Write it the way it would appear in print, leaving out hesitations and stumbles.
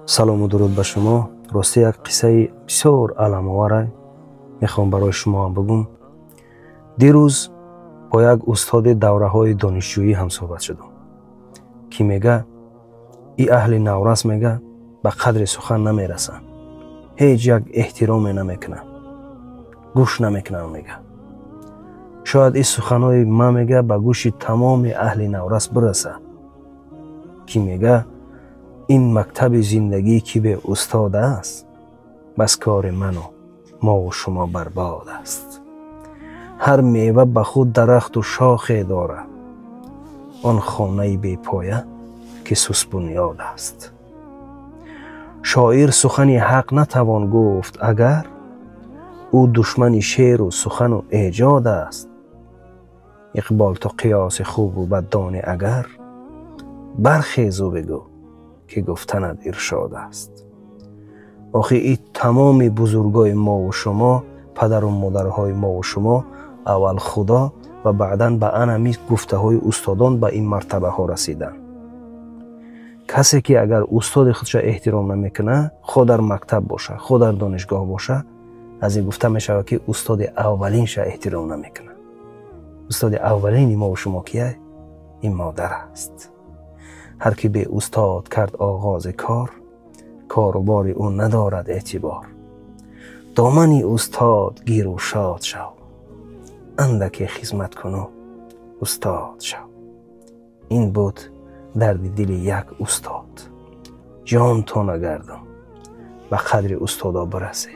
سلام و درود به شما. راستی یک قصه بسیار علم‌آور میخوام برای شما هم بگم. دیروز با یک استاد دوره‌های دانشجویی هم صحبت شدم که میگه ای اهل نورس میگه به قدر سخن نمیرسن، هیچ یک احترامی نمیکنن، گوش نمیکنن. میگه شاید این سخنهای ما میگه به گوش تمام اهل نورس برسه که میگه این مکتب زندگی که به استاد است، بس کار من و ما و شما برباد است. هر میوه به خود درخت و شاخه داره، آن خانه بی پایه که سوس بنیاد است. شاعر سخنی حق نتوان گفت اگر او دشمن شعر و سخن و ایجاد است. اقبال تو قیاس خوب و بددانی اگر برخیز و بگو که گفتند ارشاد است. آخه این تمام بزرگای ما و شما، پدر و مادرهای ما و شما، اول خدا و بعداً به انمی گفته های استادان به این مرتبه ها رسیدن. کسی که اگر استاد خودش احترام نمیکنه، خود در مکتب باشه، خود در دانشگاه باشه، از این گفته میشه که استاد اولینش احترام نمیکنه. استاد اولین ما و شما کیه؟ این مادر است. هر کی به استاد کرد آغاز کار، کاروبار او ندارد اعتبار. دامنی استاد گیر و شاد شو، اندکی خدمت کنو استاد شو. این بود درد دل یک استاد. جان تو نگردم به قدر استادا برسه.